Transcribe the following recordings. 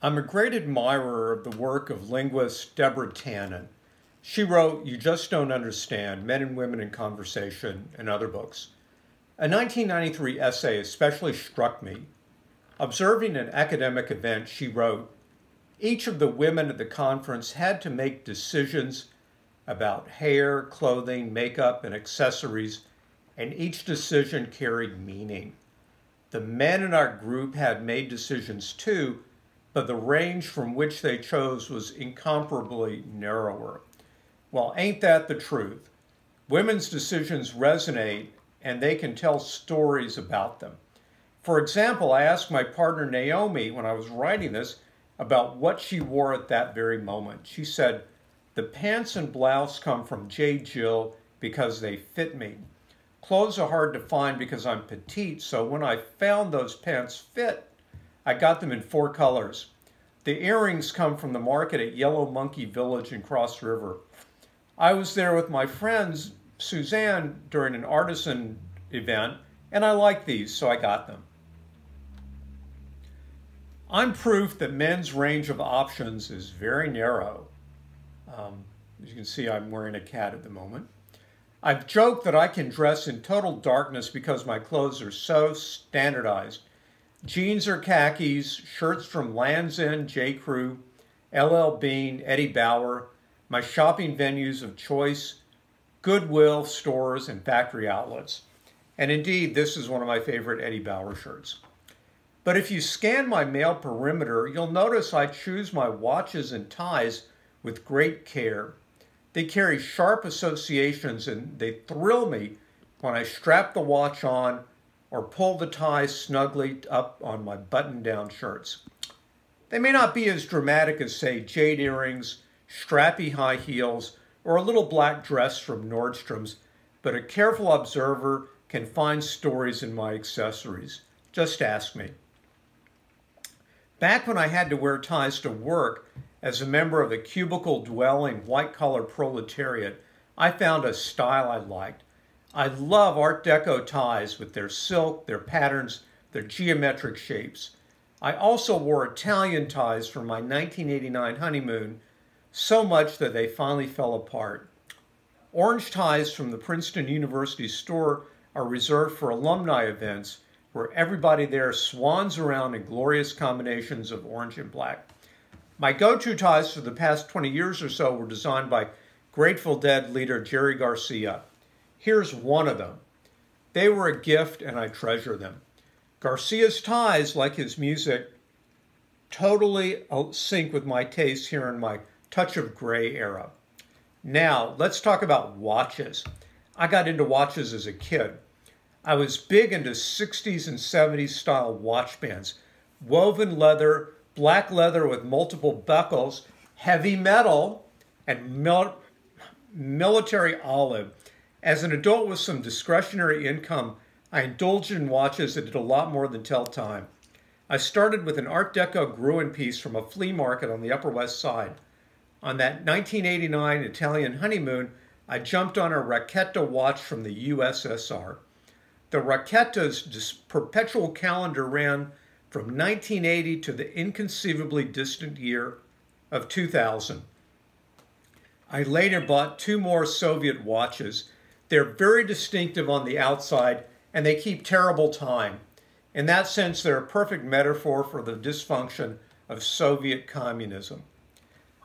I'm a great admirer of the work of linguist Deborah Tannen. She wrote You Just Don't Understand, Men and Women in Conversation, and other books. A 1993 essay especially struck me. Observing an academic event, she wrote, each of the women at the conference had to make decisions about hair, clothing, makeup, and accessories, and each decision carried meaning. The men in our group had made decisions too, but the range from which they chose was incomparably narrower. Well, ain't that the truth? Women's decisions resonate, and they can tell stories about them. For example, I asked my partner Naomi when I was writing this about what she wore at that very moment. She said, "The pants and blouse come from J. Jill because they fit me. Clothes are hard to find because I'm petite, so when I found those pants fit, I got them in 4 colors. The earrings come from the market at Yellow Monkey Village in Cross River. I was there with my friends Suzanne during an artisan event, and I liked these, so I got them." I'm proof that men's range of options is very narrow. As you can see, I'm wearing a cat at the moment. I've joked that I can dress in total darkness because my clothes are so standardized. Jeans or khakis, shirts from Land's End, J. Crew, LL Bean, Eddie Bauer, my shopping venues of choice, Goodwill stores, and factory outlets. And indeed, this is one of my favorite Eddie Bauer shirts. But if you scan my male perimeter, you'll notice I choose my watches and ties with great care. They carry sharp associations and they thrill me when I strap the watch on or pull the tie snugly up on my button-down shirts. They may not be as dramatic as, say, jade earrings, strappy high heels, or a little black dress from Nordstrom's, but a careful observer can find stories in my accessories. Just ask me. Back when I had to wear ties to work as a member of the cubicle-dwelling white-collar proletariat, I found a style I liked. I love Art Deco ties with their silk, their patterns, their geometric shapes. I also wore Italian ties for my 1989 honeymoon, so much that they finally fell apart. Orange ties from the Princeton University store are reserved for alumni events where everybody there swans around in glorious combinations of orange and black. My go-to ties for the past 20 years or so were designed by Grateful Dead leader Jerry Garcia. Here's one of them. They were a gift and I treasure them. Garcia's ties, like his music, totally sync with my taste here in my touch of gray era. Now, let's talk about watches. I got into watches as a kid. I was big into 60s and 70s style watch bands. Woven leather, black leather with multiple buckles, heavy metal, and military olive. As an adult with some discretionary income, I indulged in watches that did a lot more than tell time. I started with an Art Deco Gruen piece from a flea market on the Upper West Side. On that 1989 Italian honeymoon, I jumped on a Racchetta watch from the USSR. The Racchetta's perpetual calendar ran from 1980 to the inconceivably distant year of 2000. I later bought 2 more Soviet watches. They're very distinctive on the outside and they keep terrible time. In that sense, they're a perfect metaphor for the dysfunction of Soviet communism.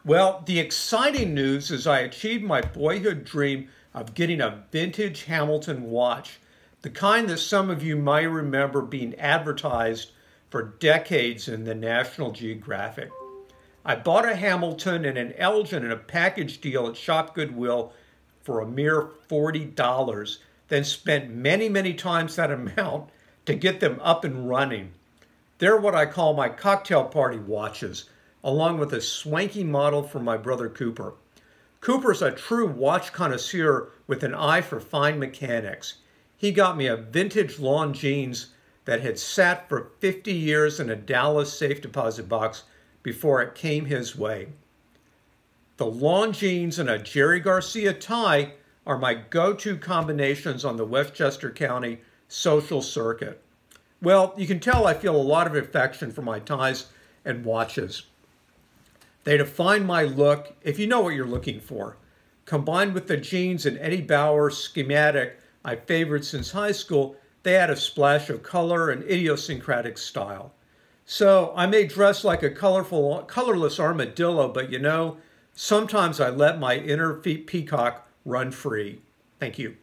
Well, the exciting news is I achieved my boyhood dream of getting a vintage Hamilton watch, the kind that some of you might remember being advertised for decades in the National Geographic. I bought a Hamilton and an Elgin in a package deal at Shop Goodwill for a mere $40, then spent many, many times that amount to get them up and running. They're what I call my cocktail party watches, along with a swanky model from my brother Cooper. Cooper's a true watch connoisseur with an eye for fine mechanics. He got me a vintage Longines that had sat for 50 years in a Dallas safe deposit box before it came his way. The Longines and a Jerry Garcia tie are my go-to combinations on the Westchester County social circuit. Well, you can tell I feel a lot of affection for my ties and watches. They define my look, if you know what you're looking for. Combined with the jeans and Eddie Bauer schematic I favored since high school, they add a splash of color and idiosyncratic style. So I may dress like a colorless armadillo, but you know, sometimes I let my inner peacock run free. Thank you.